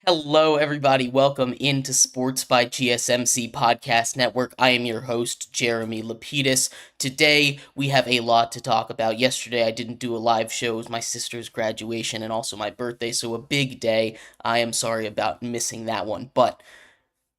Hello, everybody. Welcome into Sports by GSMC Podcast Network. I am your host, Jeremy Lapidus. Today, we have a lot to talk about. Yesterday, I didn't do a live show. It was my sister's graduation and also my birthday, so a big day. I am sorry about missing that one, but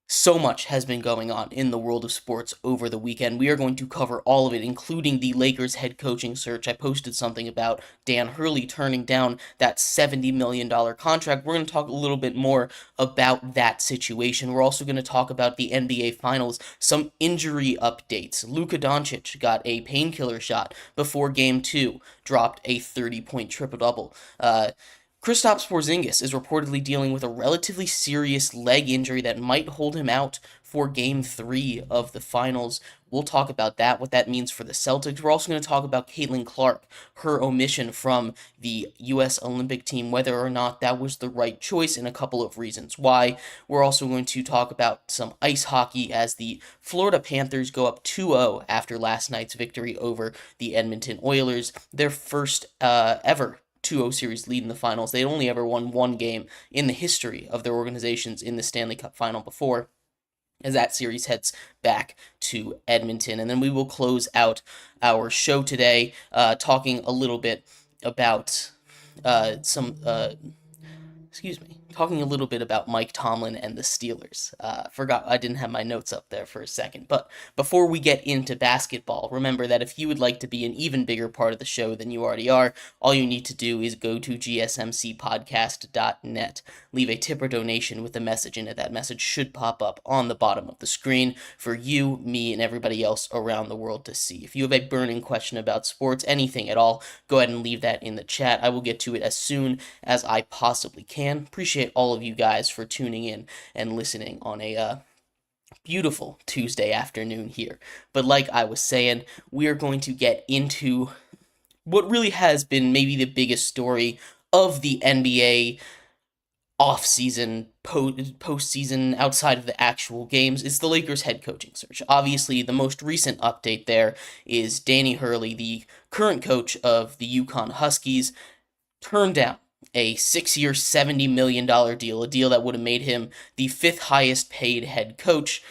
so much has been going on in the world of sports over the weekend. We are going to cover all of it, including the Lakers head coaching search. I posted something about Dan Hurley turning down that $70 million contract. We're going to talk a little bit more about that situation. We're also going to talk about the NBA Finals, some injury updates. Luka Doncic got a painkiller shot before Game 2, dropped a 30-point triple-double. Kristaps Porzingis is reportedly dealing with a relatively serious leg injury that might hold him out for Game 3 of the Finals. We'll talk about that, what that means for the Celtics. We're also going to talk about Caitlin Clark, her omission from the U.S. Olympic team, whether or not that was the right choice, and a couple of reasons why. We're also going to talk about some ice hockey as the Florida Panthers go up 2-0 after last night's victory over the Edmonton Oilers, their first ever 2-0 series lead in the finals. They'd only ever won one game in the history of their organizations in the Stanley Cup final before, as that series heads back to Edmonton. And then we will close out our show today talking a little bit about talking a little bit about Mike Tomlin and the Steelers. Forgot I didn't have my notes up there for a second. But before we get into basketball, remember that if you would like to be an even bigger part of the show than you already are, all you need to do is go to gsmcpodcast.net. Leave a tip or donation with a message in it. That message should pop up on the bottom of the screen for you, me, and everybody else around the world to see. If you have a burning question about sports, anything at all, go ahead and leave that in the chat. I will get to it as soon as I possibly can. Appreciate all of you guys for tuning in and listening on a beautiful Tuesday afternoon here. But like I was saying, we are going to get into what really has been maybe the biggest story of the NBA off-season, postseason, outside of the actual games, is the Lakers head coaching search. Obviously, the most recent update there is Danny Hurley, the current coach of the UConn Huskies, turned down a 6-year, $70 million deal, a deal that would have made him the 5th highest paid head coach.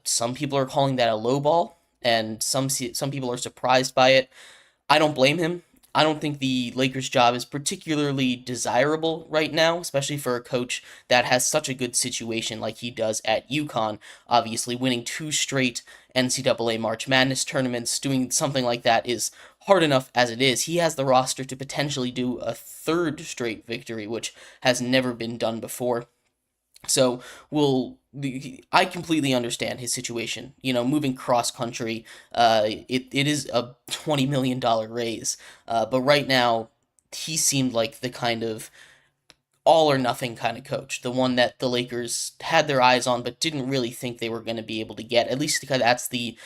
Some people are calling that a lowball, and some people are surprised by it. I don't blame him. I don't think the Lakers' job is particularly desirable right now, especially for a coach that has such a good situation like he does at UConn. Obviously, winning 2 straight NCAA March Madness tournaments, doing something like that is hard enough as it is. He has the roster to potentially do a 3rd straight victory, which has never been done before. So I completely understand his situation. You know, moving cross country, it is a $20 million raise. But right now, he seemed like the kind of all or nothing kind of coach, the one that the Lakers had their eyes on but didn't really think they were going to be able to get. At least that's the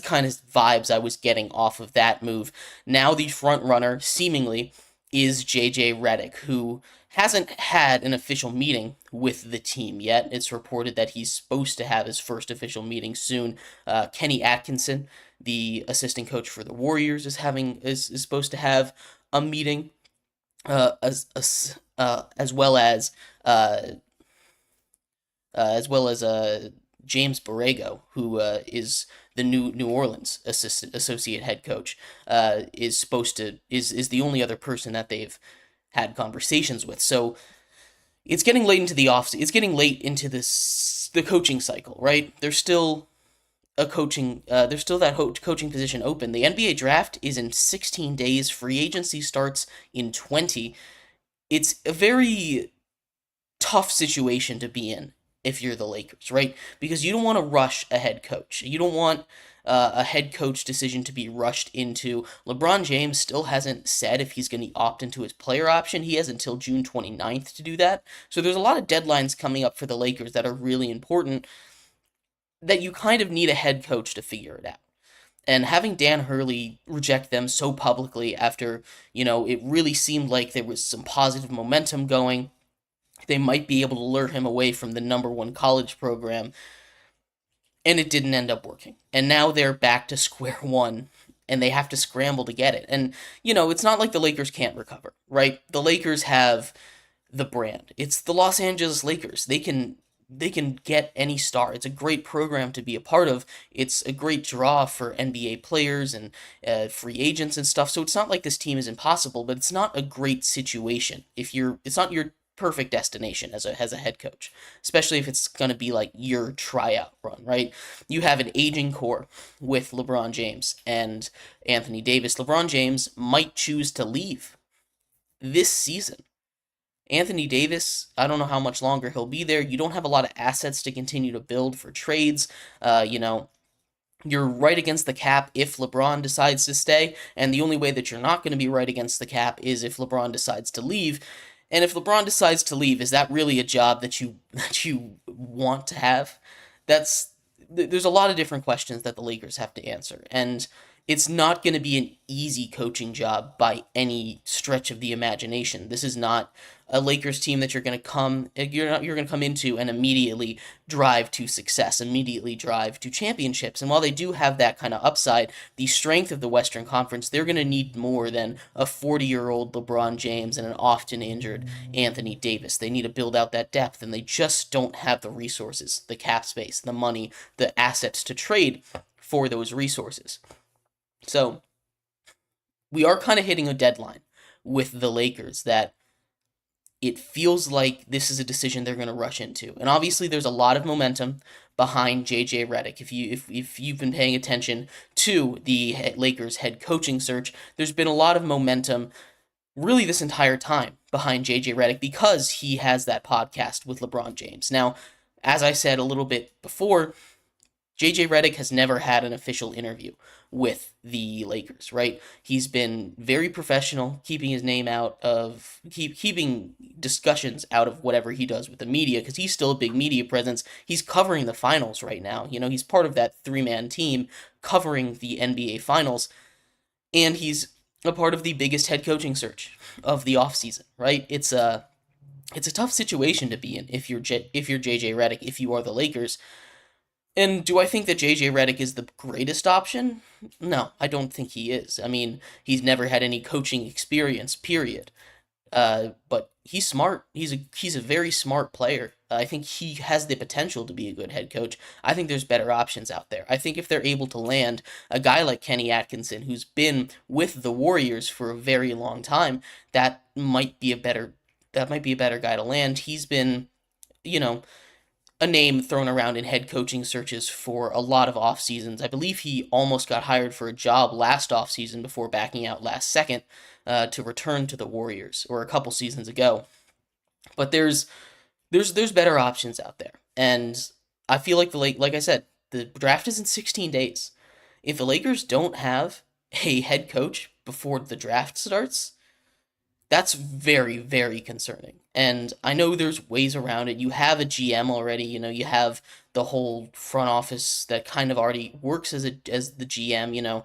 kind of vibes I was getting off of that move. Now the front runner seemingly is JJ Redick, who hasn't had an official meeting with the team yet. It's reported that he's supposed to have his first official meeting soon. Kenny Atkinson, the assistant coach for the Warriors, is supposed to have a meeting, as well as James Borrego, who is the New Orleans associate head coach, is the only other person that they've had conversations with. So it's getting late into the offseason. It's getting late into the coaching cycle, right? There's still that coaching position open. The NBA draft is in 16 days. Free agency starts in 20. It's a very tough situation to be in if you're the Lakers, right? Because you don't want to rush a head coach. You don't want a head coach decision to be rushed into. LeBron James still hasn't said if he's going to opt into his player option. He has until June 29th to do that. So there's a lot of deadlines coming up for the Lakers that are really important that you kind of need a head coach to figure it out. And having Dan Hurley reject them so publicly after, it really seemed like there was some positive momentum going, they might be able to lure him away from the number one college program, and it didn't end up working. And now they're back to square one, and they have to scramble to get it. And, it's not like the Lakers can't recover, right? The Lakers have the brand. It's the Los Angeles Lakers. They can get any star. It's a great program to be a part of. It's a great draw for NBA players and free agents and stuff. So it's not like this team is impossible, but it's not a great situation. It's not your perfect destination as a head coach, especially if it's going to be like your tryout run, right? You have an aging core with LeBron James and Anthony Davis. LeBron James might choose to leave this season. Anthony Davis, I don't know how much longer he'll be there. You don't have a lot of assets to continue to build for trades. You're right against the cap if LeBron decides to stay, and the only way that you're not going to be right against the cap is if LeBron decides to leave. And if LeBron decides to leave, is that really a job that you want to have? There's a lot of different questions that the Lakers have to answer, and it's not going to be an easy coaching job by any stretch of the imagination. This is not a Lakers team that you're going to come into and immediately drive to success, immediately drive to championships. And while they do have that kind of upside, the strength of the Western Conference, they're going to need more than a 40-year-old LeBron James and an often injured Anthony Davis. They need to build out that depth, and they just don't have the resources, the cap space, the money, the assets to trade for those resources. So we are kind of hitting a deadline with the Lakers that it feels like this is a decision they're going to rush into. And obviously there's a lot of momentum behind JJ Redick. If you've been paying attention to the Lakers head coaching search, there's been a lot of momentum really this entire time behind JJ Redick because he has that podcast with LeBron James. Now, as I said a little bit before, JJ Redick has never had an official interview with the Lakers, right? He's been very professional, keeping his name out of, keeping discussions out of whatever he does with the media, because he's still a big media presence. He's covering the finals right now. He's part of that three-man team covering the NBA finals, and he's a part of the biggest head coaching search of the offseason, right? It's a tough situation to be in if you're JJ Redick, if you are the Lakers. And do I think that JJ Redick is the greatest option? No, I don't think he is. I mean, he's never had any coaching experience, period. But he's smart. He's a very smart player. I think he has the potential to be a good head coach. I think there's better options out there. I think if they're able to land a guy like Kenny Atkinson, who's been with the Warriors for a very long time, that might be a better guy to land. He's been, a name thrown around in head coaching searches for a lot of off seasons. I believe he almost got hired for a job last off season before backing out last second to return to the Warriors, or a couple seasons ago. But there's better options out there, and I feel like like I said, the draft is in 16 days. If the Lakers don't have a head coach before the draft starts, that's very, very concerning. And I know there's ways around it. You have a GM already, you have the whole front office that kind of already works as the GM,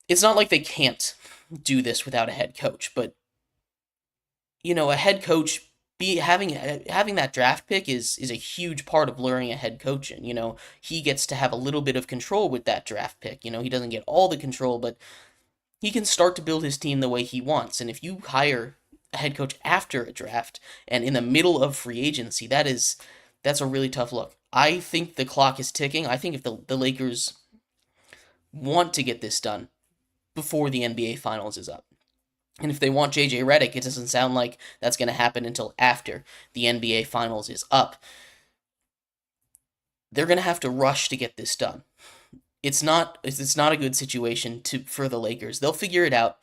It's not like they can't do this without a head coach, but a head coach having that draft pick is a huge part of luring a head coach in. He gets to have a little bit of control with that draft pick. He doesn't get all the control, but he can start to build his team the way he wants. And if you hire a head coach after a draft and in the middle of free agency, that's a really tough look. I think the clock is ticking. I think if the Lakers want to get this done before the NBA Finals is up, and if they want JJ Redick, it doesn't sound like that's going to happen until after the NBA Finals is up. They're going to have to rush to get this done. It's not a good situation for the Lakers. They'll figure it out.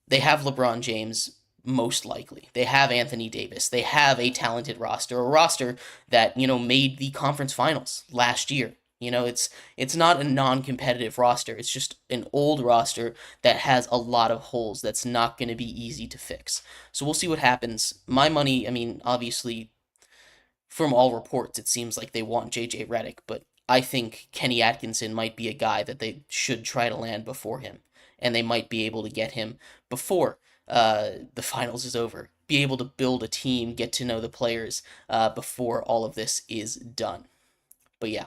They have LeBron James, most likely. They have Anthony Davis. They have a talented roster, a roster that, made the conference finals last year. It's not a non-competitive roster. It's just an old roster that has a lot of holes that's not going to be easy to fix. So we'll see what happens. My money, I mean, obviously from all reports, it seems like they want JJ Redick, but I think Kenny Atkinson might be a guy that they should try to land before him, and they might be able to get him before the finals is over. Be able to build a team, get to know the players before all of this is done. But yeah,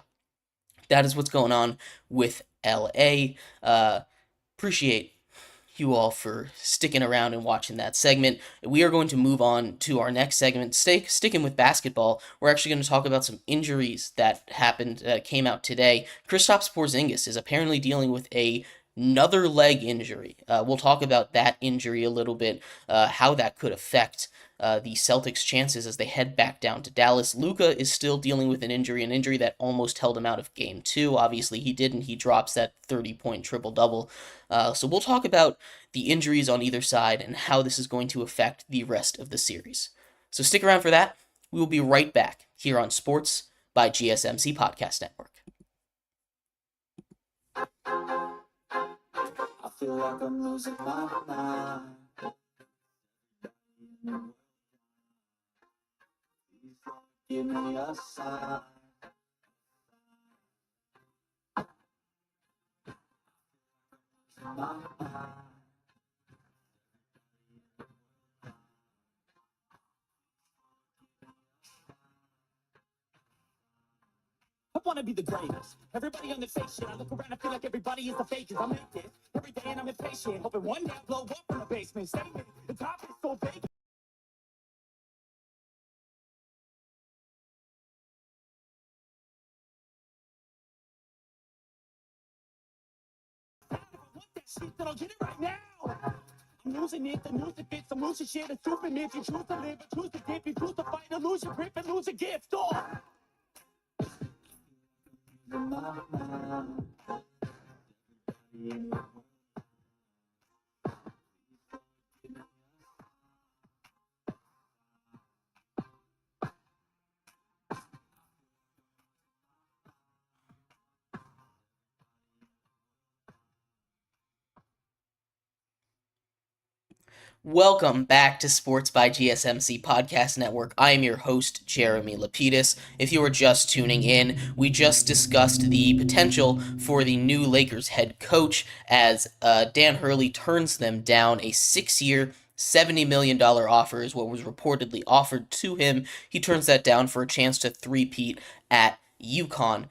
that is what's going on with LA. Appreciate you all for sticking around and watching that segment. We are going to move on to our next segment. Sticking with basketball, we're actually going to talk about some injuries that happened, came out today. Kristaps Porzingis is apparently dealing with another leg injury. We'll talk about that injury a little bit, how that could affect the Celtics' chances as they head back down to Dallas. Luka is still dealing with an injury that almost held him out of Game 2. Obviously, he didn't. He drops that 30-point triple-double. So we'll talk about the injuries on either side and how this is going to affect the rest of the series. So stick around for that. We will be right back here on Sports by GSMC Podcast Network. I feel like I'm losing my mind. Give me a sign. I want to be the greatest. Everybody on the fake shit. I look around, I feel like everybody is the fakest. I make this every day and I'm impatient. Hoping one day I'll blow up in the basement. Statement, the top is so vacant. I want that shit, then I'll get it right now. I'm losing it, the news it fits, I'm losing shit, a stupid myth. You choose to live, but choose to dip, you choose to fight, to lose your grip and lose a gift. Oh! Welcome back to Sports by GSMC Podcast Network. I am your host, Jeremy Lapidus. If you are just tuning in, we just discussed the potential for the new Lakers head coach as Dan Hurley turns them down. A 6-year, $70 million offer is what was reportedly offered to him. He turns that down for a chance to three-peat at UConn.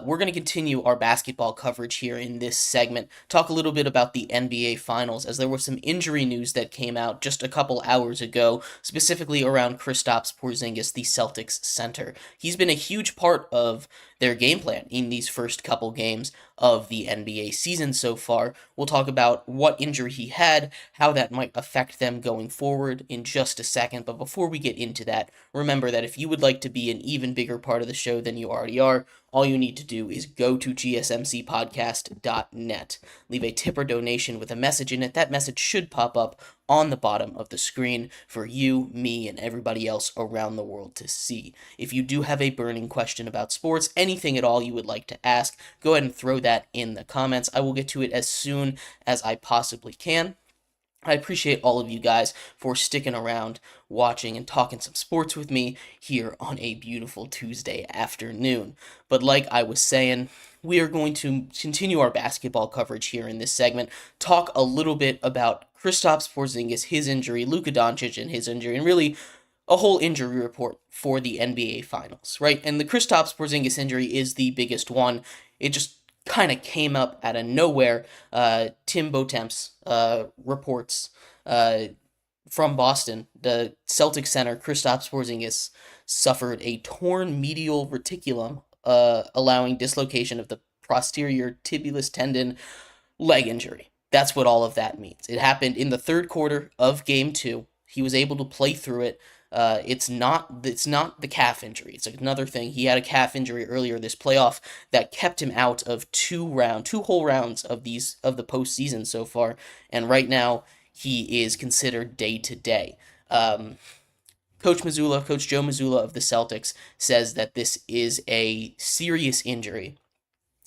We're going to continue our basketball coverage here in this segment, talk a little bit about the NBA Finals, as there was some injury news that came out just a couple hours ago, specifically around Kristaps Porzingis, the Celtics center. He's been a huge part of their game plan in these first couple games of the NBA season so far. We'll talk about what injury he had, how that might affect them going forward in just a second, but before we get into that, remember that if you would like to be an even bigger part of the show than you already are, all you need to do is go to gsmcpodcast.net. Leave a tip or donation with a message in it. That message should pop up on the bottom of the screen for you, me, and everybody else around the world to see. If you do have a burning question about sports, anything at all you would like to ask, go ahead and throw that in the comments. I will get to it as soon as I possibly can. I appreciate all of you guys for sticking around, watching, and talking some sports with me here on a beautiful Tuesday afternoon. But like I was saying, we are going to continue our basketball coverage here in this segment, talk a little bit about Kristaps Porzingis, his injury, Luka Doncic and his injury, and really a whole injury report for the NBA Finals, right? And the Kristaps Porzingis injury is the biggest one. It just kind of came up out of nowhere. Tim Bontemps reports from Boston, the Celtics center Kristaps Porzingis suffered a torn medial reticulum, allowing dislocation of the posterior tibialis tendon, leg injury. That's what all of that means. It happened in the third quarter of Game 2. He was able to play through it. It's not the calf injury. It's another thing. He had a calf injury earlier this playoff that kept him out of two whole rounds of the postseason so far, and right now he is considered day to day. Coach Joe Mazzulla of the Celtics says that this is a serious injury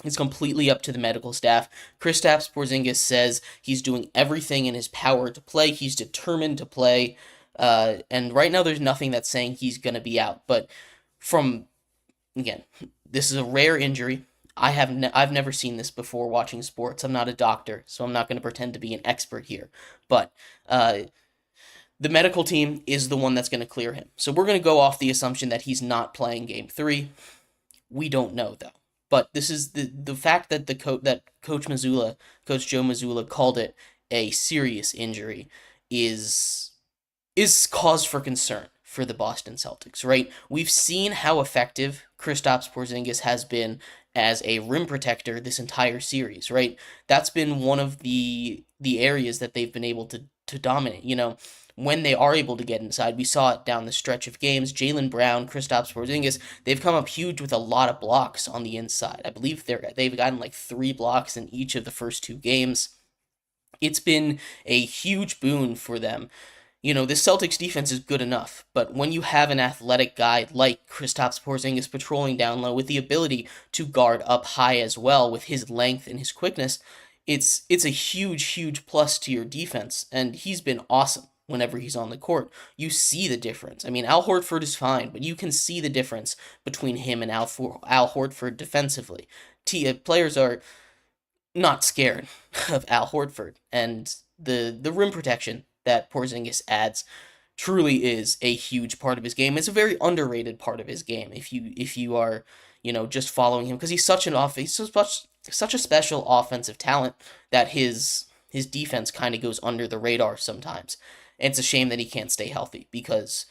It's completely up to the medical staff. Kristaps Porzingis says he's doing everything in his power to play. He's determined to play. And right now, there's nothing that's saying he's going to be out. But from, again, this is a rare injury. I've never seen this before watching sports. I'm not a doctor, so I'm not going to pretend to be an expert here. But the medical team is the one that's going to clear him. So we're going to go off the assumption that he's not playing Game 3. We don't know, though. But this is the fact that Coach Joe Mazzulla called it a serious injury is cause for concern for the Boston Celtics, right? We've seen how effective Kristaps Porzingis has been as a rim protector this entire series, right? That's been one of the areas that they've been able to dominate. When they are able to get inside, we saw it down the stretch of games. Jaylen Brown, Kristaps Porzingis, they've come up huge with a lot of blocks on the inside. I believe they've gotten like 3 blocks in each of the first 2 games. It's been a huge boon for them. This Celtics defense is good enough, but when you have an athletic guy like Kristaps Porzingis patrolling down low with the ability to guard up high as well with his length and his quickness, it's a huge plus to your defense, and he's been awesome whenever he's on the court. You see the difference. I mean, Al Horford is fine, but you can see the difference between him and Al Horford defensively. Players are not scared of Al Horford, and the rim protection that Porzingis adds truly is a huge part of his game. It's a very underrated part of his game if you are, just following him, because he's such a special offensive talent that his defense kind of goes under the radar sometimes. And it's a shame that he can't stay healthy because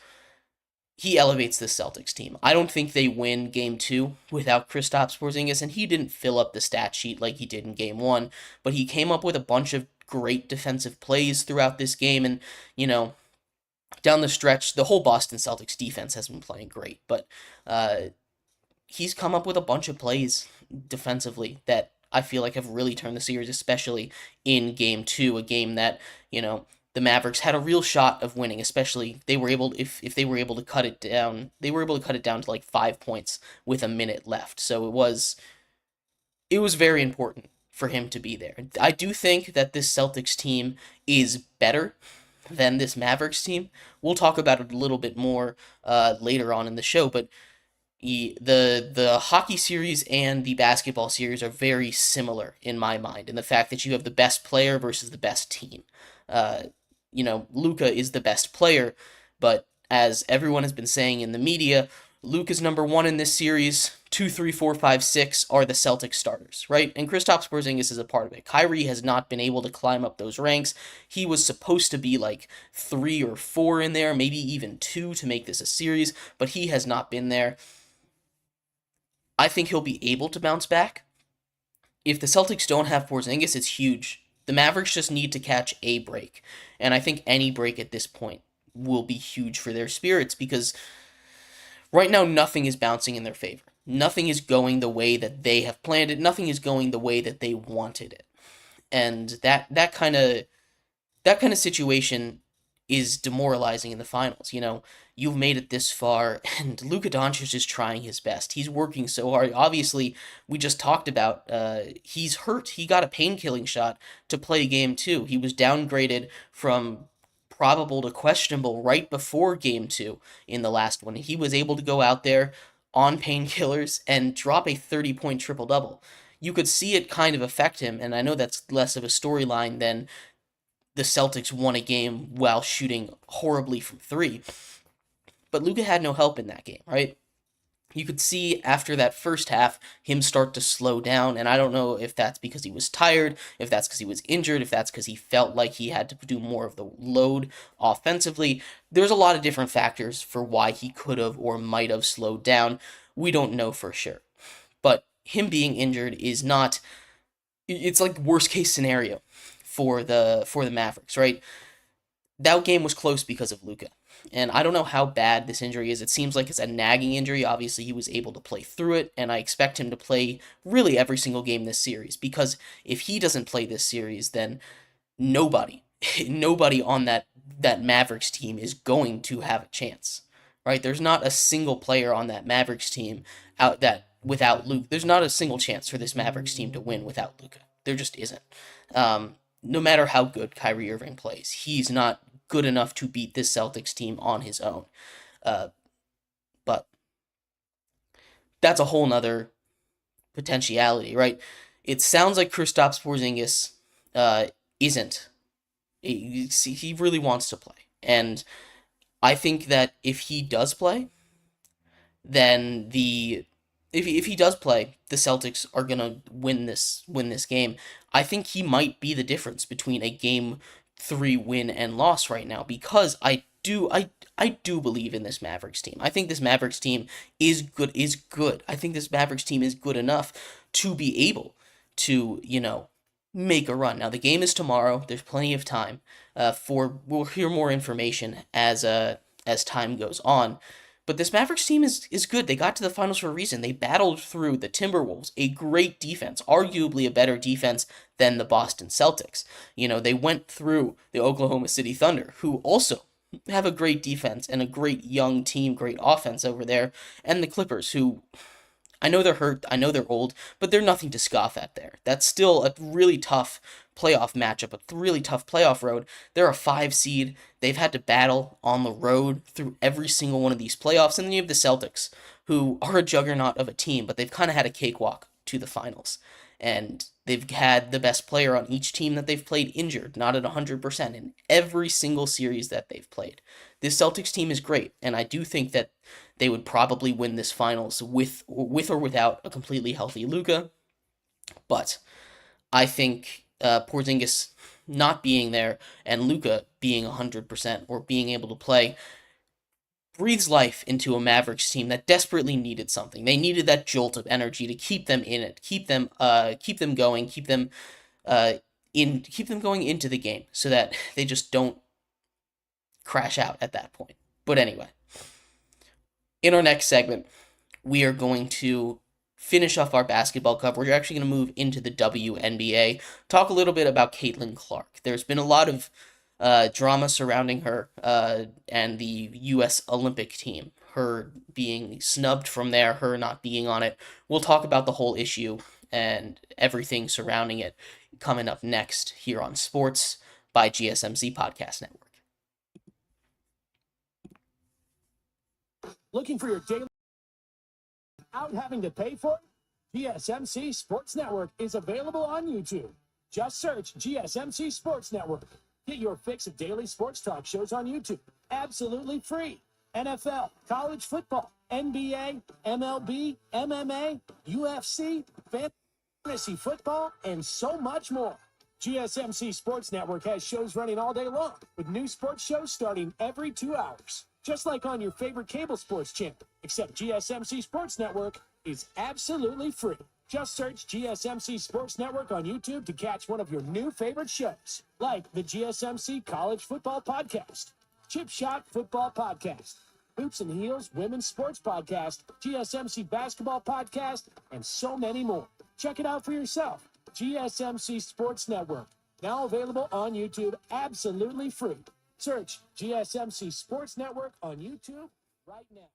he elevates the Celtics team. I don't think they win Game 2 without Kristaps Porzingis, and he didn't fill up the stat sheet like he did in Game 1, but he came up with a bunch of great defensive plays throughout this game, and, down the stretch, the whole Boston Celtics defense has been playing great, but he's come up with a bunch of plays defensively that I feel like have really turned the series, especially in Game 2, a game that, the Mavericks had a real shot of winning, especially if they were able to cut it down. They were able to cut it down to like 5 points with a minute left. So it was very important for him to be there. I do think that this Celtics team is better than this Mavericks team. We'll talk about it a little bit more later on in the show, but the hockey series and the basketball series are very similar in my mind, in the fact that you have the best player versus the best team. Luka is the best player, but as everyone has been saying in the media, Luka's number 1 in this series. 2, 3, 4, 5, 6 are the Celtics starters, right? And Kristaps Porzingis is a part of it. Kyrie has not been able to climb up those ranks. He was supposed to be like 3 or 4 in there, maybe even 2 to make this a series, but he has not been there. I think he'll be able to bounce back. If the Celtics don't have Porzingis, it's huge. The Mavericks just need to catch a break, and I think any break at this point will be huge for their spirits, because right now nothing is bouncing in their favor. Nothing is going the way that they have planned it. Nothing is going the way that they wanted it. And that kind of situation is demoralizing in the finals. You've made it this far, and Luka Doncic is trying his best. He's working so hard. Obviously, we just talked about he's hurt. He got a pain-killing shot to play Game 2. He was downgraded from probable to questionable right before Game 2 in the last one. He was able to go out there on painkillers and drop a 30-point triple-double. You could see it kind of affect him, and I know that's less of a storyline than the Celtics won a game while shooting horribly from 3. But Luka had no help in that game, right? You could see after that first half him start to slow down, and I don't know if that's because he was tired, if that's because he was injured, if that's because he felt like he had to do more of the load offensively. There's a lot of different factors for why he could have or might have slowed down. We don't know for sure. But him being injured is not... It's like worst case scenario for the Mavericks, right? That game was close because of Luka. And I don't know how bad this injury is. It seems like it's a nagging injury. Obviously, he was able to play through it, and I expect him to play really every single game this series, because if he doesn't play this series, then nobody on that Mavericks team is going to have a chance, right? There's not a single player on that Mavericks team out that without Luke. There's not a single chance for this Mavericks team to win without Luka. There just isn't. No matter how good Kyrie Irving plays, he's not good enough to beat this Celtics team on his own. But that's a whole nother potentiality, right? It sounds like Kristaps Porzingis isn't. He really wants to play, and I think that if he does play, then if he does play, the Celtics are gonna win this game. I think he might be the difference between a game 3 win and loss right now, because I do believe in this Mavericks team. I think this Mavericks team is good. I think this Mavericks team is good enough to be able to, make a run. Now the game is tomorrow. There's plenty of time. We'll hear more information as time goes on. But this Mavericks team is good. They got to the finals for a reason. They battled through the Timberwolves, a great defense, arguably a better defense than the Boston Celtics. They went through the Oklahoma City Thunder, who also have a great defense and a great young team, great offense over there, and the Clippers, who I know they're hurt, I know they're old, but they're nothing to scoff at there. That's still a really tough playoff matchup, a really tough playoff road. They're a 5 seed. They've had to battle on the road through every single one of these playoffs. And then you have the Celtics, who are a juggernaut of a team, but they've kind of had a cakewalk to the finals. And they've had the best player on each team that they've played injured, not at 100% in every single series that they've played. This Celtics team is great, and I do think that they would probably win this finals with or without a completely healthy Luka. But I think Porzingis not being there and Luka being 100% or being able to play breathes life into a Mavericks team that desperately needed something. They needed that jolt of energy to keep them in it, keep them going, keep them going into the game, so that they just don't crash out at that point. But anyway, in our next segment, we are going to finish off our basketball coverage. We're actually going to move into the WNBA, talk a little bit about Caitlin Clark. There's been a lot of drama surrounding her and the U.S. Olympic team, her being snubbed from there, her not being on it. We'll talk about the whole issue and everything surrounding it coming up next here on Sports by GSMC Podcast Network. Looking for your daily without having to pay for it? GSMC Sports Network is available on YouTube. Just search GSMC Sports Network. Get your fix of daily sports talk shows on YouTube, absolutely free. NFL, college football, NBA, MLB, MMA, UFC, fantasy football, and so much more. GSMC Sports Network has shows running all day long, with new sports shows starting every 2 hours. Just like on your favorite cable sports channel, except GSMC Sports Network is absolutely free. Just search GSMC Sports Network on YouTube to catch one of your new favorite shows, like the GSMC College Football Podcast, Chip Shot Football Podcast, Hoops and Heels Women's Sports Podcast, GSMC Basketball Podcast, and so many more. Check it out for yourself. GSMC Sports Network, now available on YouTube, absolutely free. Search GSMC Sports Network on YouTube right now.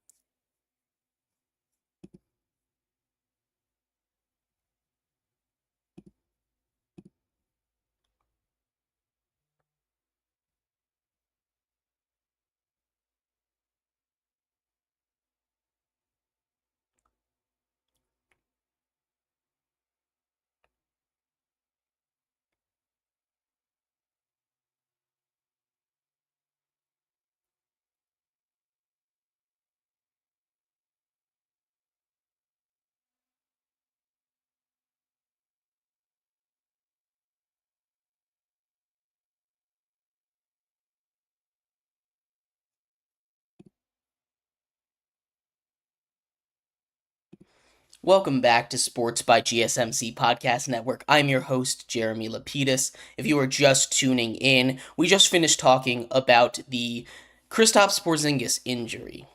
Welcome back to Sports by GSMC Podcast Network. I'm your host, Jeremy Lapidus. If you are just tuning in, we just finished talking about the Kristaps Porzingis injury,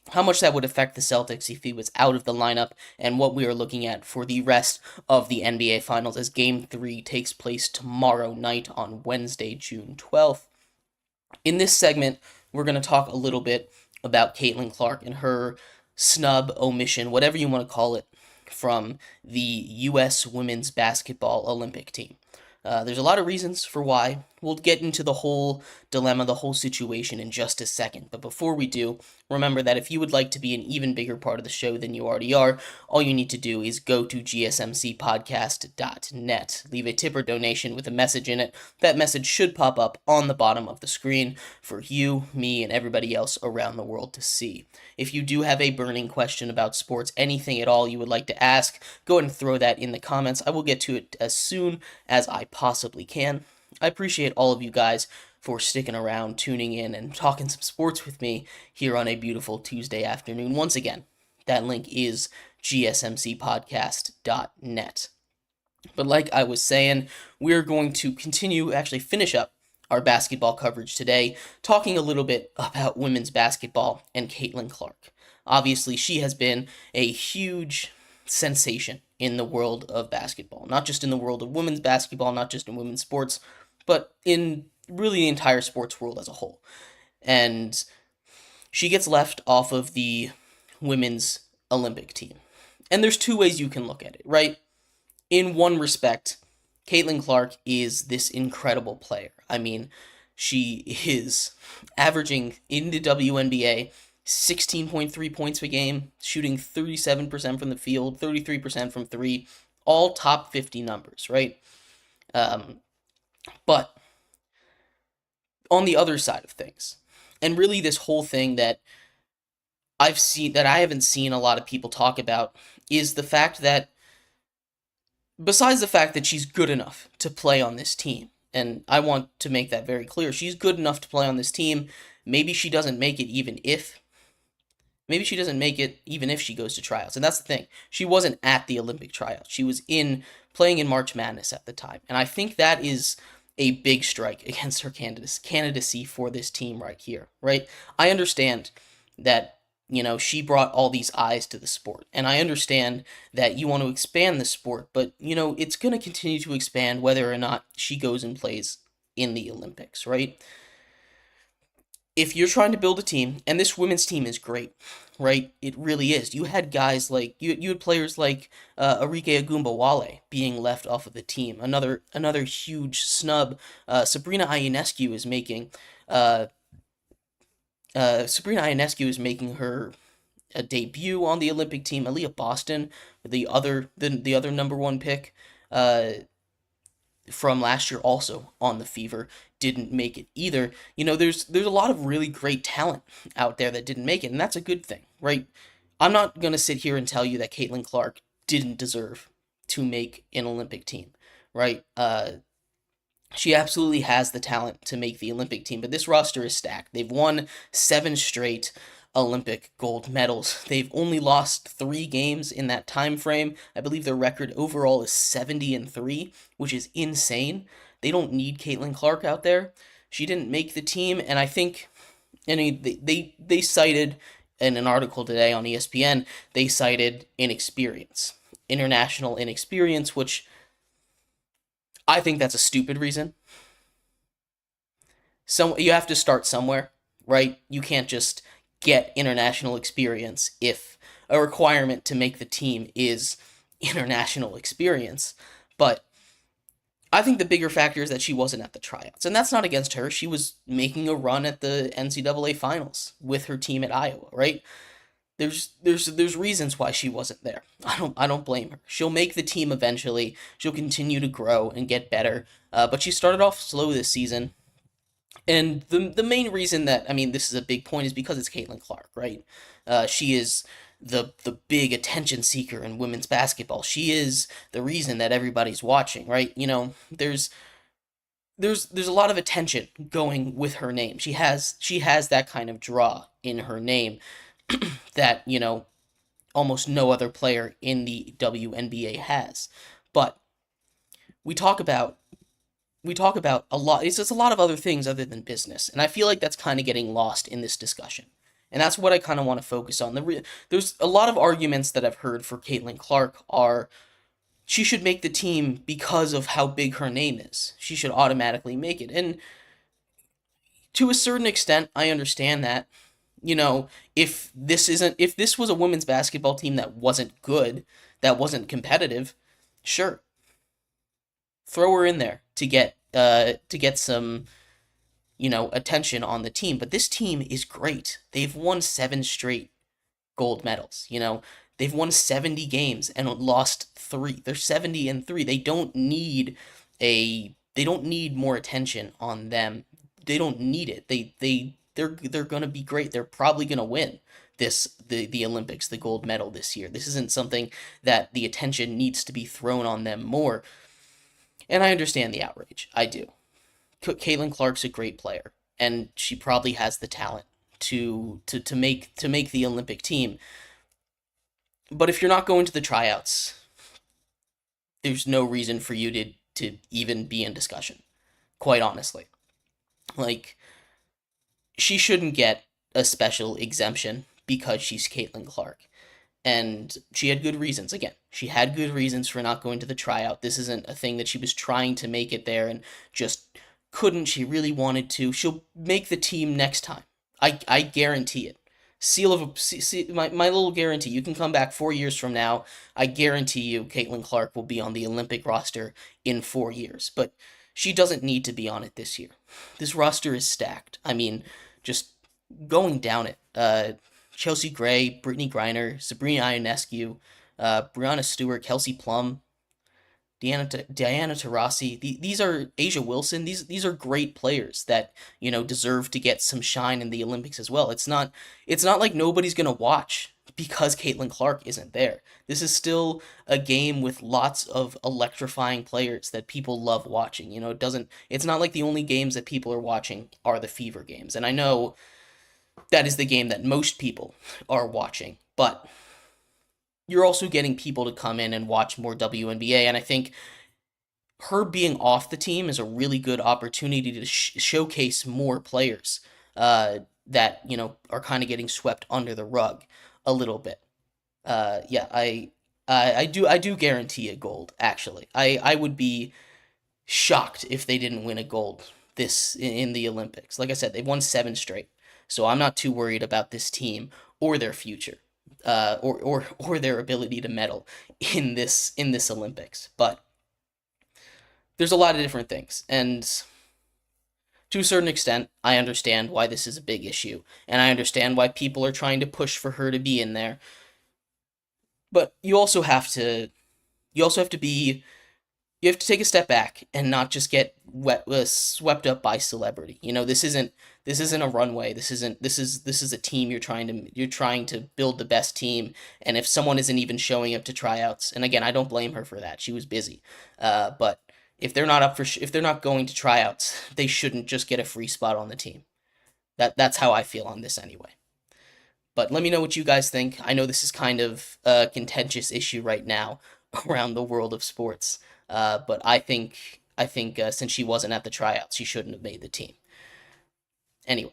how much that would affect the Celtics if he was out of the lineup, and what we are looking at for the rest of the NBA Finals as Game 3 takes place tomorrow night on Wednesday, June 12th. In this segment, we're going to talk a little bit about Caitlin Clark and her snub, omission, whatever you want to call it, from the U.S. women's basketball Olympic team. There's a lot of reasons for why. We'll get into the whole dilemma, the whole situation in just a second. But before we do, remember that if you would like to be an even bigger part of the show than you already are, all you need to do is go to gsmcpodcast.net. Leave a tip or donation with a message in it. That message should pop up on the bottom of the screen for you, me, and everybody else around the world to see. If you do have a burning question about sports, anything at all you would like to ask, go ahead and throw that in the comments. I will get to it as soon as I possibly can. I appreciate all of you guys for sticking around, tuning in, and talking some sports with me here on a beautiful Tuesday afternoon. Once again, that link is gsmcpodcast.net. But like I was saying, we're going to finish up our basketball coverage today, talking a little bit about women's basketball and Caitlin Clark. Obviously, she has been a huge sensation in the world of basketball, not just in the world of women's basketball, not just in women's sports, but in really the entire sports world as a whole. And she gets left off of the women's Olympic team. And there's two ways you can look at it, right? In one respect, Caitlin Clark is this incredible player. I mean, she is averaging in the WNBA 16.3 points per game, shooting 37% from the field, 33% from three, all top 50 numbers, right? But on the other side of things, and really this whole thing that I haven't seen a lot of people talk about, is the fact that besides the fact that she's good enough to play on this team, and I want to make that very clear, she's good enough to play on this team. Maybe she doesn't make it even if she goes to tryouts. And that's the thing. She wasn't at the Olympic tryouts. She was playing in March Madness at the time. And I think that is a big strike against her candidacy for this team right here, right? I understand that, she brought all these eyes to the sport. And I understand that you want to expand the sport, but, it's going to continue to expand whether or not she goes and plays in the Olympics, right? If you're trying to build a team, and this women's team is great, right? It really is. You had guys like, you had players like Arike Agumbawale being left off of the team. Another huge snub. Sabrina Ionescu is making her a debut on the Olympic team. Aaliyah Boston, the other number one pick from last year, also on the Fever, didn't make it either. There's a lot of really great talent out there that didn't make it, and that's a good thing, right? I'm not going to sit here and tell you that Caitlin Clark didn't deserve to make an Olympic team, right? She absolutely has the talent to make the Olympic team, but this roster is stacked. They've won 7 straight Olympic gold medals. They've only lost 3 games in that time frame. I believe their record overall is 70-3, which is insane. They don't need Caitlin Clark out there. She didn't make the team, and I think, they cited in an article today on ESPN, they cited international inexperience, which I think that's a stupid reason. So you have to start somewhere, right? You can't just get international experience if a requirement to make the team is international experience. But I think the bigger factor is that she wasn't at the tryouts, and that's not against her. She was making a run at the NCAA finals with her team at Iowa, right? There's reasons why she wasn't there. I don't blame her. She'll make the team eventually. She'll continue to grow and get better. But she started off slow this season. And the main reason that, this is a big point is because it's Caitlin Clark, right? She is the big attention seeker in women's basketball. She is the reason that everybody's watching, right? There's a lot of attention going with her name. She has that kind of draw in her name that, almost no other player in the WNBA has. But we talk about a lot. It's just a lot of other things other than business, and I feel like that's kind of getting lost in this discussion. And that's what I kind of want to focus on. There's a lot of arguments that I've heard for Caitlin Clark are she should make the team because of how big her name is. She should automatically make it. And to a certain extent, I understand that. if this was a women's basketball team that wasn't good, that wasn't competitive, sure, throw her in there to get some attention on the team. But this team is great. They've won 7 straight gold medals. They've won 70 games and lost 3. They're 70-3. They don't need more attention on them. They don't need it. They're going to be great. They're probably going to win the Olympics, the gold medal this year. This isn't something that the attention needs to be thrown on them more. And I understand the outrage. I do. Caitlin Clark's a great player, and she probably has the talent to make the Olympic team. But if you're not going to the tryouts, there's no reason for you to even be in discussion, quite honestly. Like, she shouldn't get a special exemption because she's Caitlin Clark. And she had good reasons. Again, she had good reasons for not going to the tryout. This isn't a thing that she was trying to make it there and just couldn't. She really wanted to. She'll make the team next time. I guarantee it. My little guarantee. You can come back 4 years from now. I guarantee you Caitlin Clark will be on the Olympic roster in 4 years. But she doesn't need to be on it this year. This roster is stacked. I mean, just going down it. Chelsea Gray, Brittany Griner, Sabrina Ionescu, Brianna Stewart, Kelsey Plum, Diana Taurasi. These are Asia Wilson. These are great players that deserve to get some shine in the Olympics as well. It's not like nobody's gonna watch because Caitlin Clark isn't there. This is still a game with lots of electrifying players that people love watching. It's not like the only games that people are watching are the Fever games, and I know that is the game that most people are watching, but you're also getting people to come in and watch more WNBA, and I think her being off the team is a really good opportunity to showcase more players that are kind of getting swept under the rug a little bit. Yeah, I do guarantee a gold. Actually, I would be shocked if they didn't win a gold in the Olympics. Like I said, they've won 7 straight. So I'm not too worried about this team or their future, or their ability to medal in this Olympics. But there's a lot of different things, and to a certain extent, I understand why this is a big issue, and I understand why people are trying to push for her to be in there. But you also have to take a step back and not just get swept up by celebrity. This isn't a runway. This is a team. You're trying to build the best team. And if someone isn't even showing up to tryouts, and again, I don't blame her for that. She was busy. But if they're not going to tryouts, they shouldn't just get a free spot on the team. That's how I feel on this anyway. But let me know what you guys think. I know this is kind of a contentious issue right now around the world of sports. But I think since she wasn't at the tryouts, she shouldn't have made the team. Anyway,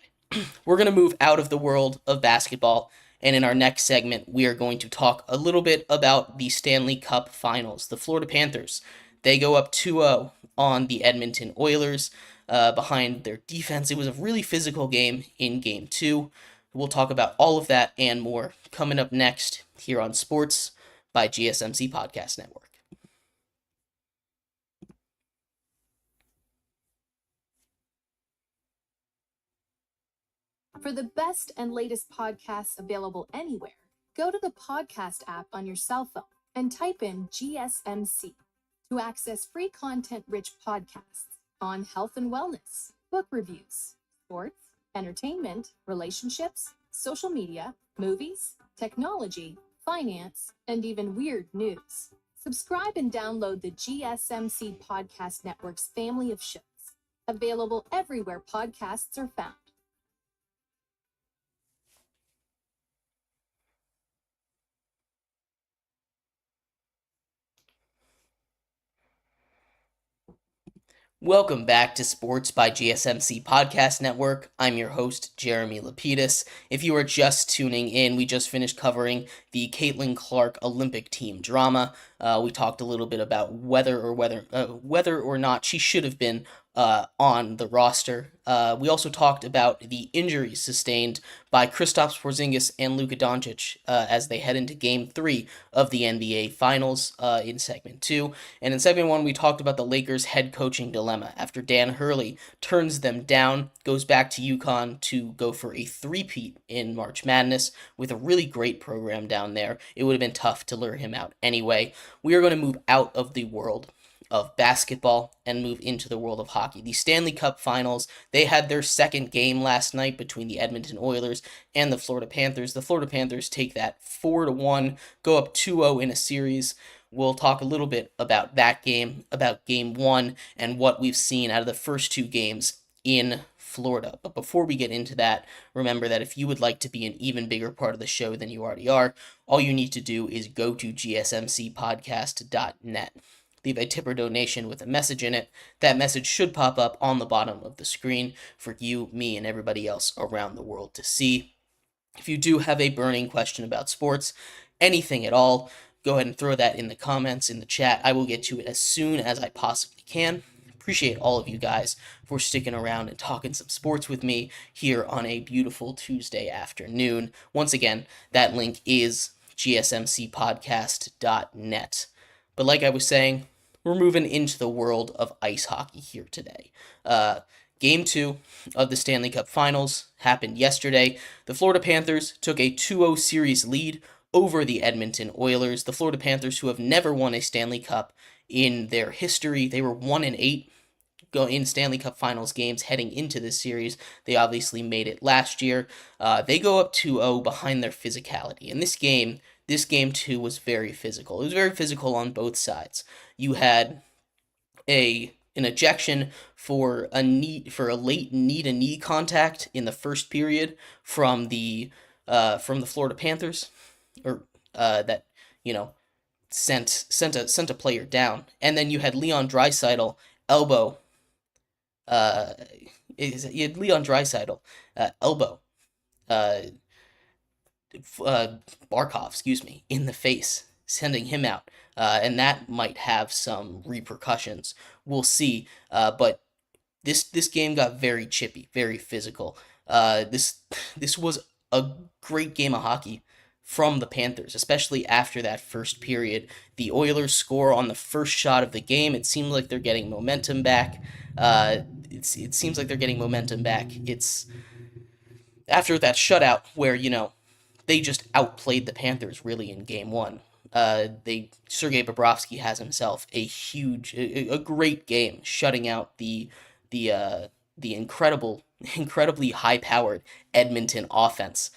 we're going to move out of the world of basketball, and in our next segment, we are going to talk a little bit about the Stanley Cup Finals. The Florida Panthers, they go up 2-0 on the Edmonton Oilers behind their defense. It was a really physical game in Game 2. We'll talk about all of that and more coming up next here on Sports by GSMC Podcast Network. For the best and latest podcasts available anywhere, go to the podcast app on your cell phone and type in GSMC to access free content-rich podcasts on health and wellness, book reviews, sports, entertainment, relationships, social media, movies, technology, finance, and even weird news. Subscribe and download the GSMC Podcast Network's family of shows, available everywhere podcasts are found. Welcome back to Sports by GSMC Podcast Network. I'm your host, Jeremy Lapidus. If you are just tuning in, we just finished covering the Caitlin Clark Olympic team drama. We talked a little bit about whether or not she should have been on the roster. We also talked about the injuries sustained by Kristaps Porzingis and Luka Doncic as they head into Game 3 of the NBA Finals in Segment 2. And in Segment 1, we talked about the Lakers' head coaching dilemma after Dan Hurley turns them down, goes back to UConn to go for a three-peat in March Madness with a really great program down there. It would have been tough to lure him out anyway. We are going to move out of the world of basketball and move into the world of hockey. The Stanley Cup Finals, they had their second game last night between the Edmonton Oilers and the Florida Panthers. The Florida Panthers take that 4-1, go up 2-0 in a series. We'll talk a little bit about that game, about Game 1, and what we've seen out of the first two games in Florida. But before we get into that, remember that if you would like to be an even bigger part of the show than you already are, all you need to do is go to gsmcpodcast.net. Leave a tip or donation with a message in it. That message should pop up on the bottom of the screen for you, me, and everybody else around the world to see. If you do have a burning question about sports, anything at all, go ahead and throw that in the comments, in the chat. I will get to it as soon as I possibly can. Appreciate all of you guys for sticking around and talking some sports with me here on a beautiful Tuesday afternoon. Once again, that link is gsmcpodcast.net. But like I was saying, we're moving into the world of ice hockey here today. Game 2 of the Stanley Cup Finals happened yesterday. The Florida Panthers took a 2-0 series lead over the Edmonton Oilers. The Florida Panthers, who have never won a Stanley Cup in their history, they were 1-8 in Stanley Cup Finals games heading into this series. They obviously made it last year. They go up 2-0 behind their physicality. And this game 2 was very physical. It was very physical on both sides. You had an ejection for a late knee-to-knee contact in the first period from the Florida Panthers, or that sent a player down, and then you had Leon Draisaitl elbow. Elbow. Barkov, in the face, sending him out, and that might have some repercussions. We'll see. But this game got very chippy, very physical. This was a great game of hockey from the Panthers, especially after that first period. The Oilers score on the first shot of the game. It seems like they're getting momentum back. It seems like they're getting momentum back. It's after that shutout where they just outplayed the Panthers really in Game 1. Sergei Bobrovsky has himself a great game, shutting out the incredibly high-powered Edmonton offense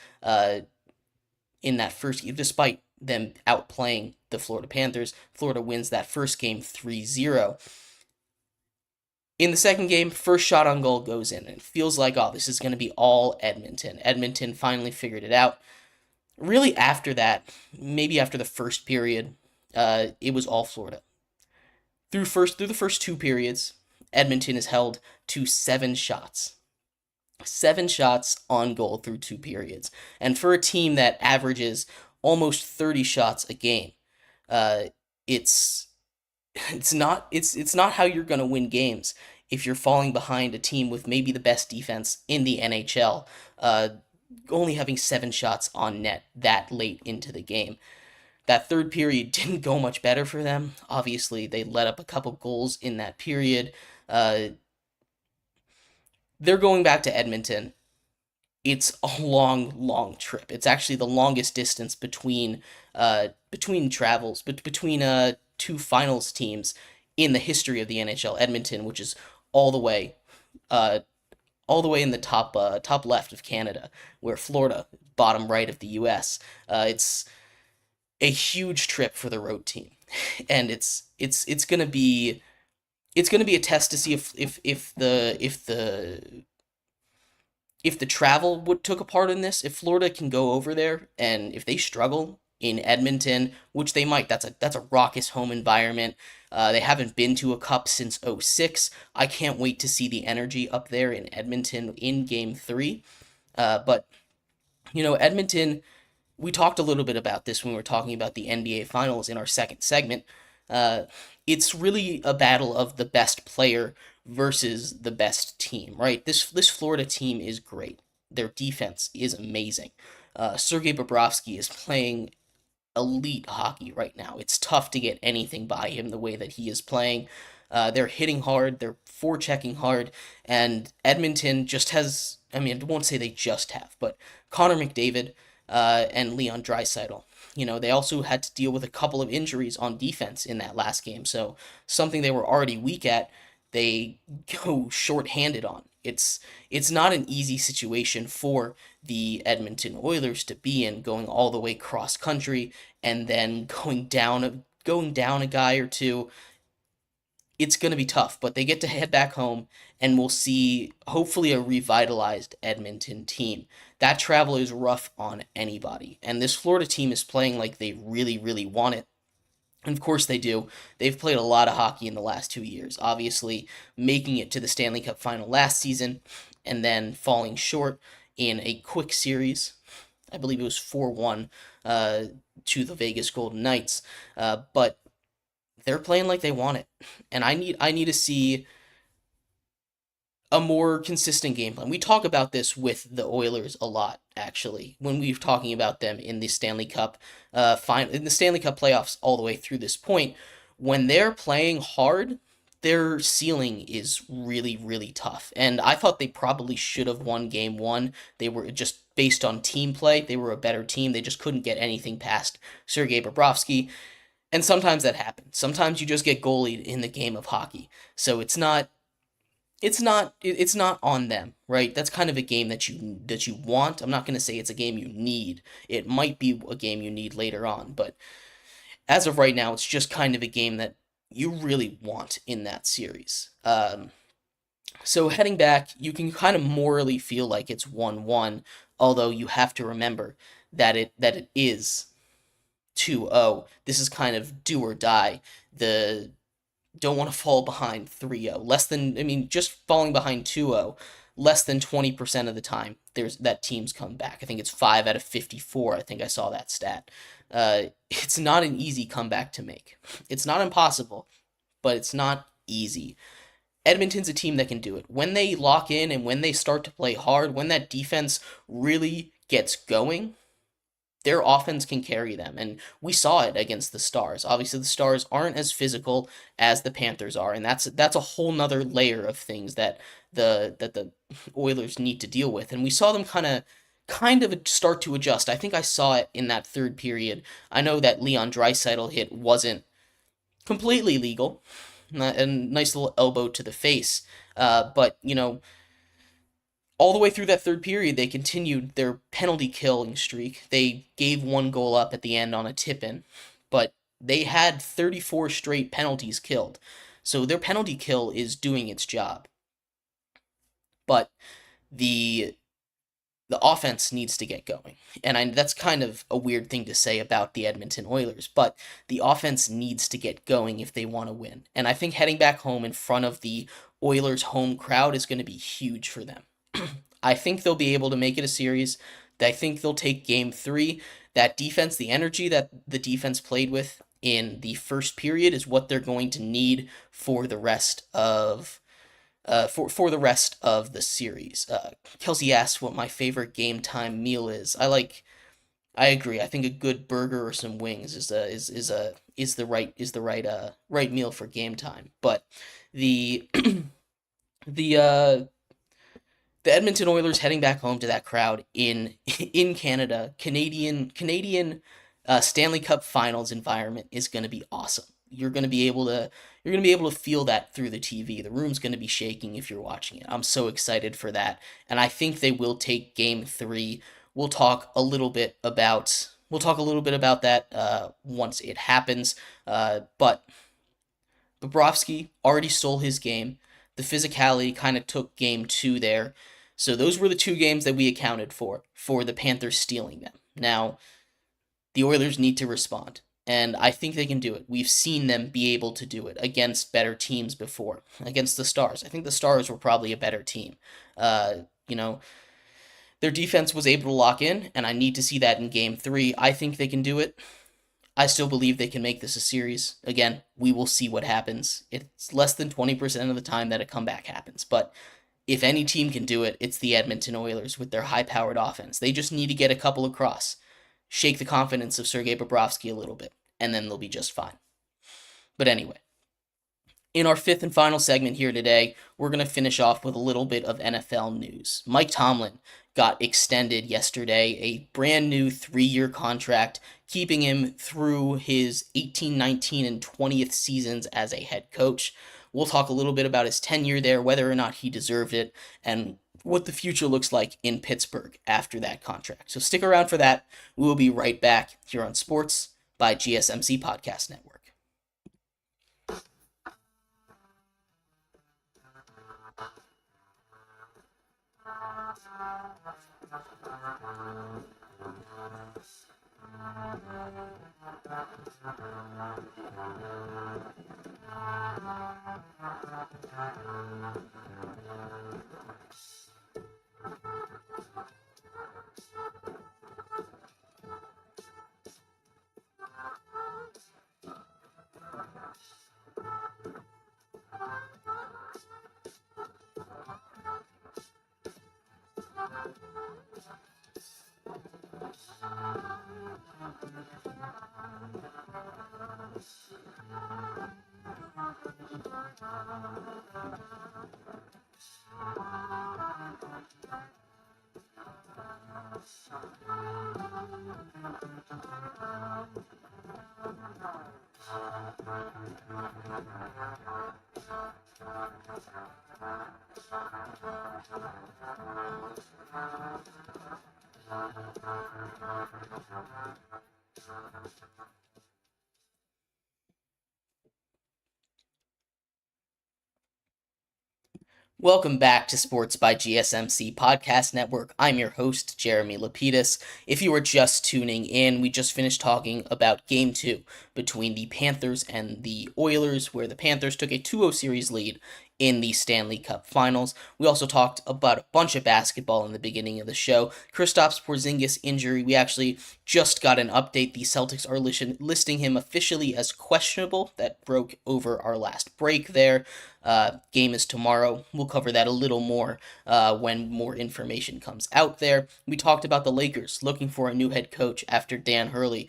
in that first game. Despite them outplaying the Florida Panthers, Florida wins that first game 3-0. In the second game, first shot on goal goes in, and it feels like, this is going to be all Edmonton. Edmonton finally figured it out. Really after that, maybe after the first period, it was all Florida. Through the first two periods, Edmonton is held to 7 shots. 7 shots on goal through 2 periods. And for a team that averages almost 30 shots a game, it's not how you're going to win games if you're falling behind a team with maybe the best defense in the NHL. Only having 7 shots on net that late into the game. That third period didn't go much better for them. Obviously, they let up a couple goals in that period. They're going back to Edmonton. It's a long trip. It's actually the longest distance between travels, but between two finals teams in the history of the NHL. Edmonton, which is all the way in the top left of Canada, where Florida, bottom right of the U.S. It's a huge trip for the road team, and it's gonna be a test to see if the travel took a part in this. If Florida can go over there, and if they struggle in Edmonton, which they might, that's a raucous home environment. They haven't been to a cup since 2006. I can't wait to see the energy up there in Edmonton in Game 3. But Edmonton, we talked a little bit about this when we were talking about the NBA Finals in our second segment. It's really a battle of the best player versus the best team, right? This Florida team is great. Their defense is amazing. Sergei Bobrovsky is playing elite hockey right now. It's tough to get anything by him the way that he is playing. They're hitting hard, they're forechecking hard, and Edmonton just has, I mean, I won't say they just have, but Connor McDavid and Leon Draisaitl. They also had to deal with a couple of injuries on defense in that last game, so something they were already weak at, they go short-handed on. It's not an easy situation for the Edmonton Oilers to be in, going all the way cross country and then going down a guy or two. It's going to be tough, but they get to head back home and we'll see hopefully a revitalized Edmonton team. That travel is rough on anybody, and this Florida team is playing like they really, really want it. And of course they do. They've played a lot of hockey in the last 2 years, obviously making it to the Stanley Cup final last season and then falling short in a quick series. I believe it was 4-1 to the Vegas Golden Knights. But they're playing like they want it. And I need to see a more consistent game plan. We talk about this with the Oilers a lot, actually, when we're talking about them in the Stanley Cup in the Stanley Cup playoffs all the way through this point. When they're playing hard, their ceiling is really, really tough. And I thought they probably should have won game one. They were just based on team play. They were a better team. They just couldn't get anything past Sergei Bobrovsky. And sometimes that happens. Sometimes you just get goalied in the game of hockey. So it's not on them, right? That's kind of a game that you want. I'm not going to say it's a game you need. It might be a game you need later on, but as of right now, it's just kind of a game that you really want in that series. So heading back, you can kind of morally feel like it's 1-1, although you have to remember that it is 2-0. This is kind of do or die. Don't want to fall behind 3-0. Just falling behind 2-0, less than 20% of the time, that teams come back. I think it's 5 out of 54. I think I saw that stat. It's not an easy comeback to make. It's not impossible, but it's not easy. Edmonton's a team that can do it. When they lock in and when they start to play hard, when that defense really gets going, their offense can carry them, and we saw it against the Stars. Obviously, the Stars aren't as physical as the Panthers are, and that's a whole nother layer of things that the Oilers need to deal with. And we saw them kind of start to adjust. I think I saw it in that third period. I know that Leon Draisaitl hit wasn't completely legal, a nice little elbow to the face, but all the way through that third period, they continued their penalty killing streak. They gave one goal up at the end on a tip-in, but they had 34 straight penalties killed. So their penalty kill is doing its job. But the offense needs to get going. And that's kind of a weird thing to say about the Edmonton Oilers, but the offense needs to get going if they want to win. And I think heading back home in front of the Oilers home crowd is going to be huge for them. I think they'll be able to make it a series. I think they'll take game 3. That defense, the energy that the defense played with in the first period is what they're going to need for the rest of for the rest of the series. Kelsey asks what my favorite game time meal is. I agree. I think a good burger or some wings is the right meal for game time. But the the Edmonton Oilers heading back home to that crowd in Canada, Canadian Stanley Cup Finals environment is going to be awesome. You're going to be able to feel that through the TV. The room's going to be shaking if you're watching it. I'm so excited for that, and I think they will take Game 3. We'll talk a little bit about that once it happens. But Bobrovsky already stole his game. The physicality kind of took Game 2 there. So those were the 2 games that we accounted for the Panthers stealing them. Now, the Oilers need to respond, and I think they can do it. We've seen them be able to do it against better teams before. Against the Stars. I think the Stars were probably a better team. Their defense was able to lock in, and I need to see that in Game 3. I think they can do it. I still believe they can make this a series. Again, we will see what happens. It's less than 20% of the time that a comeback happens, but if any team can do it, it's the Edmonton Oilers with their high-powered offense. They just need to get a couple across, shake the confidence of Sergei Bobrovsky a little bit, and then they'll be just fine. But anyway, in our fifth and final segment here today, we're going to finish off with a little bit of NFL news. Mike Tomlin got extended yesterday, a brand new 3-year contract, keeping him through his 18, 19, and 20th seasons as a head coach. We'll talk a little bit about his tenure there, whether or not he deserved it, and what the future looks like in Pittsburgh after that contract. So stick around for that. We will be right back here on Sports by GSMC Podcast Network. Welcome back to Sports by GSMC Podcast Network. I'm your host, Jeremy Lapidus. If you are just tuning in, we just finished talking about Game 2 between the Panthers and the Oilers, where the Panthers took a 2-0 series lead in the Stanley Cup Finals. We also talked about a bunch of basketball in the beginning of the show. Kristaps Porzingis injury, we actually just got an update. The Celtics are listing him officially as questionable. That broke over our last break there. Game is tomorrow. We'll cover that a little more when more information comes out there. We talked about the Lakers looking for a new head coach after Dan Hurley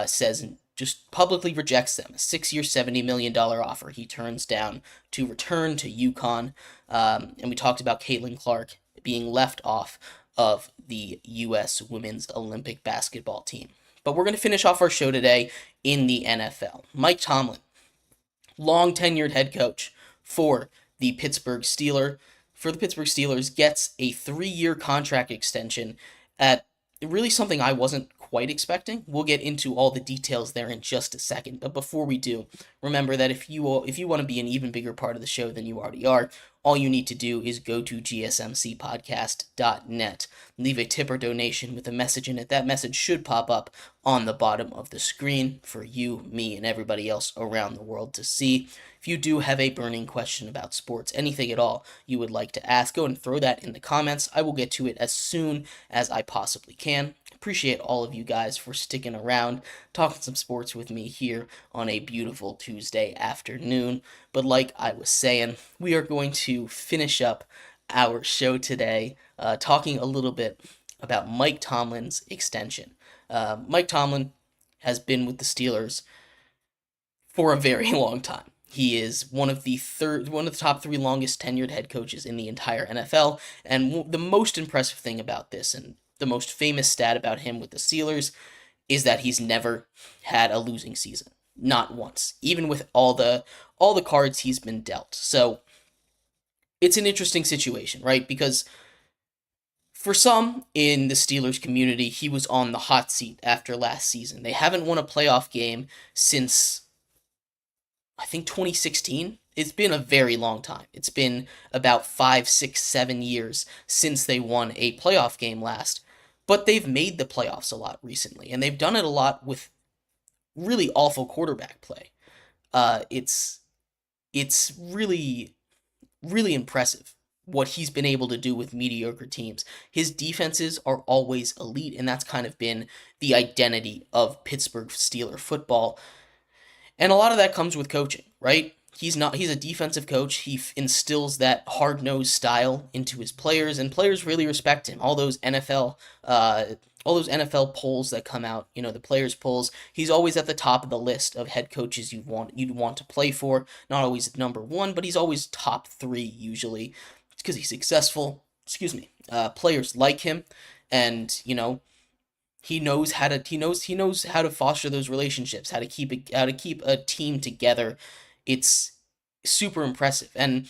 says just publicly rejects them. A 6-year, $70 million offer he turns down to return to UConn. And we talked about Caitlin Clark being left off of the U.S. Women's Olympic basketball team. But we're going to finish off our show today in the NFL. Mike Tomlin, long tenured head coach for the Pittsburgh Steelers, gets a 3-year contract extension at really something I wasn't quite expecting. We'll get into all the details there in just a second, but before we do, remember that if you want to be an even bigger part of the show than you already are, all you need to do is go to gsmcpodcast.net, leave a tip or donation with a message in it. That message should pop up on the bottom of the screen for you, me, and everybody else around the world to see. If you do have a burning question about sports, anything at all you would like to ask, go and throw that in the comments. I will get to it as soon as I possibly can. Appreciate all of you guys for sticking around, talking some sports with me here on a beautiful Tuesday afternoon. But like I was saying, we are going to finish up our show today talking a little bit about Mike Tomlin's extension. Mike Tomlin has been with the Steelers for a very long time. He is one of the top 3 longest tenured head coaches in the entire NFL, and the most impressive thing about this, and the most famous stat about him with the Steelers, is that he's never had a losing season. Not once, even with all the cards he's been dealt. So it's an interesting situation, right? Because for some in the Steelers community, he was on the hot seat after last season. They haven't won a playoff game since, I think, 2016. It's been a very long time. It's been about 5, 6, 7 years since they won a playoff game last. But they've made the playoffs a lot recently, and they've done it a lot with really awful quarterback play. It's really, really impressive what he's been able to do with mediocre teams. His defenses are always elite, and that's kind of been the identity of Pittsburgh Steeler football. And a lot of that comes with coaching, right? He's a defensive coach. He instills that hard-nosed style into his players, and players really respect him. All those NFL polls that come out, the players polls, he's always at the top of the list of head coaches you'd want to play for. Not always number 1, but he's always top 3 usually. It's because he's successful. Excuse me. Players like him, and he knows how to foster those relationships, how to keep a team together. It's super impressive. And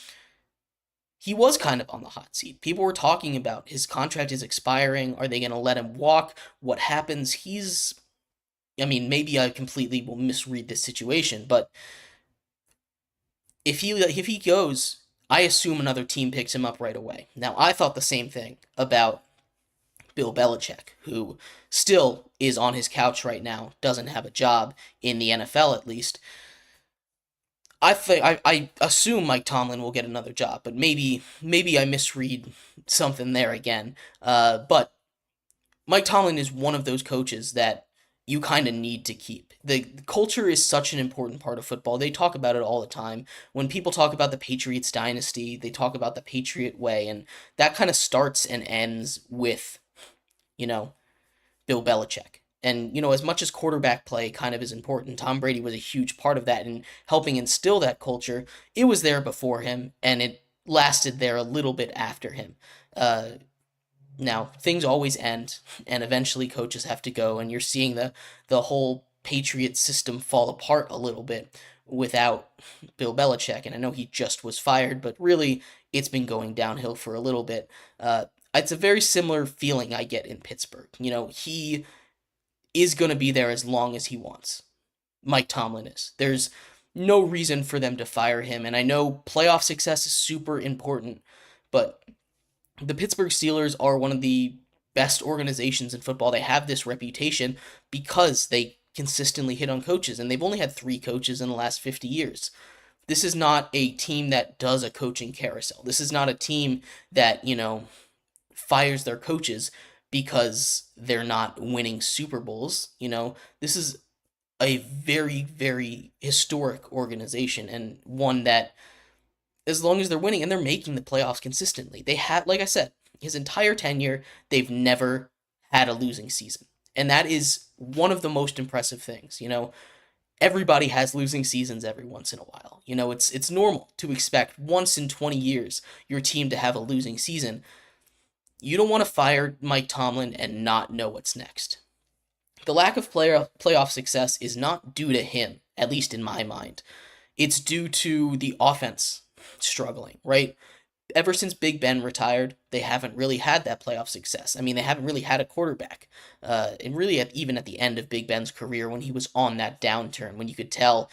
he was kind of on the hot seat. People were talking about his contract is expiring. Are they going to let him walk? What happens? Maybe I completely will misread this situation, but if he goes, I assume another team picks him up right away. Now, I thought the same thing about Bill Belichick, who still is on his couch right now, doesn't have a job in the NFL at least. I assume Mike Tomlin will get another job, but maybe I misread something there again. But Mike Tomlin is one of those coaches that you kind of need to keep. The culture is such an important part of football. They talk about it all the time. When people talk about the Patriots dynasty, they talk about the Patriot way, and that kind of starts and ends with, Bill Belichick. And, as much as quarterback play kind of is important, Tom Brady was a huge part of that in helping instill that culture. It was there before him, and it lasted there a little bit after him. Now, things always end, and eventually coaches have to go, and you're seeing the whole Patriot system fall apart a little bit without Bill Belichick. And I know he just was fired, but really, it's been going downhill for a little bit. It's a very similar feeling I get in Pittsburgh. He is going to be there as long as he wants. Mike Tomlin is. There's no reason for them to fire him, and I know playoff success is super important, but the Pittsburgh Steelers are one of the best organizations in football. They have this reputation because they consistently hit on coaches, and they've only had 3 coaches in the last 50 years. This is not a team that does a coaching carousel. This is not a team that, fires their coaches because they're not winning Super Bowls. This is a very, very historic organization, and one that, as long as they're winning and they're making the playoffs consistently, they had, like I said, his entire tenure, they've never had a losing season. And that is one of the most impressive things. Everybody has losing seasons every once in a while. It's normal to expect once in 20 years your team to have a losing season. You don't want to fire Mike Tomlin and not know what's next. The lack of playoff success is not due to him, at least in my mind. It's due to the offense struggling, right? Ever since Big Ben retired, they haven't really had that playoff success. They haven't really had a quarterback. And really, even at the end of Big Ben's career, when he was on that downturn, when you could tell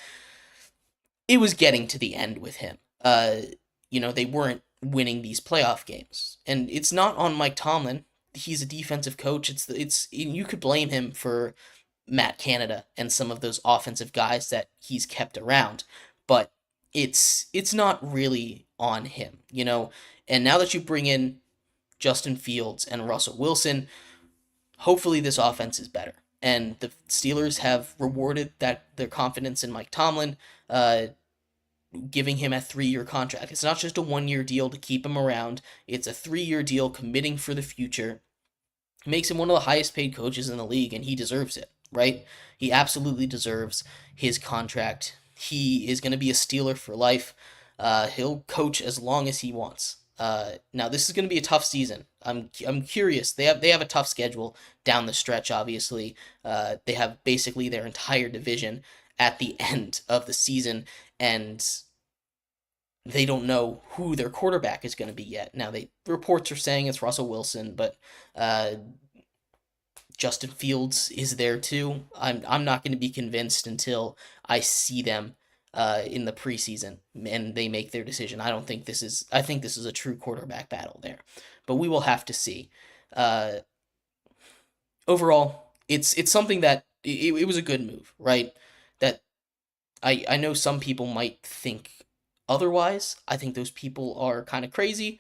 it was getting to the end with him, they weren't winning these playoff games. And it's not on Mike Tomlin. He's a defensive coach. You could blame him for Matt Canada and some of those offensive guys that he's kept around, but it's not really on him, And now that you bring in Justin Fields and Russell Wilson, hopefully this offense is better. And the Steelers have rewarded their confidence in Mike Tomlin, giving him a 3-year contract. It's not just a 1-year deal to keep him around. It's a 3-year deal committing for the future. It makes him one of the highest paid coaches in the league, and he deserves it, right? He absolutely deserves his contract. He is going to be a Steeler for life. He'll coach as long as he wants. Now, this is going to be a tough season. I'm curious. They have a tough schedule down the stretch, obviously. They have basically their entire division at the end of the season, and they don't know who their quarterback is going to be yet. Now, the reports are saying it's Russell Wilson, but Justin Fields is there too. I'm not going to be convinced until I see them in the preseason and they make their decision. I think this is a true quarterback battle there, but we will have to see. Overall, it's something that it was a good move, right? That I know some people might think otherwise. I think those people are kind of crazy.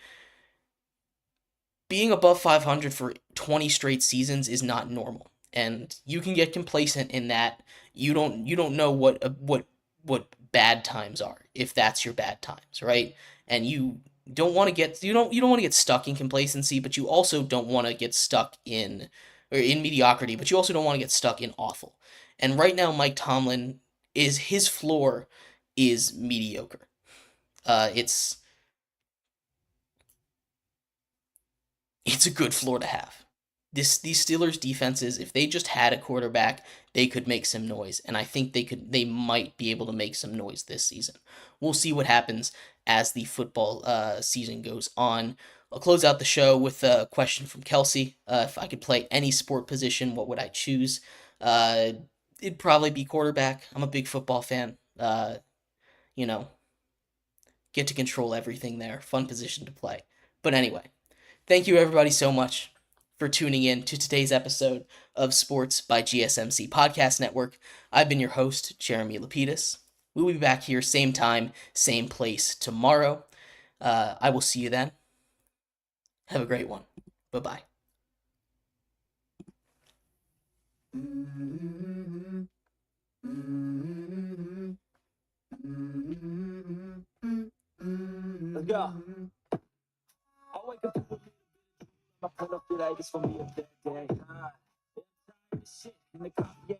being above 500 for 20 straight seasons is not normal, and you can get complacent in that you don't know what bad times are, if that's your bad times, right? And you don't want to get you don't want to get stuck in complacency, but you also don't want to get stuck in mediocrity, but you also don't want to get stuck in awful. And right now, Mike Tomlin his floor is mediocre. It's a good floor to have. These Steelers defenses, if they just had a quarterback, they could make some noise, and I think they might be able to make some noise this season. We'll see what happens as the football season goes on. I'll close out the show with a question from Kelsey. If I could play any sport position, what would I choose? It'd probably be quarterback. I'm a big football fan. You know, get to control everything there. Fun position to play. But anyway, thank you everybody so much for tuning in to today's episode of Sports by GSMC Podcast Network. I've been your host, Jeremy Lapidus. We'll be back here same time, same place tomorrow. I will see you then. Have a great one. Bye-bye. Let's go. I wake up I put up the lights for me a bad day. Shit in the coffee.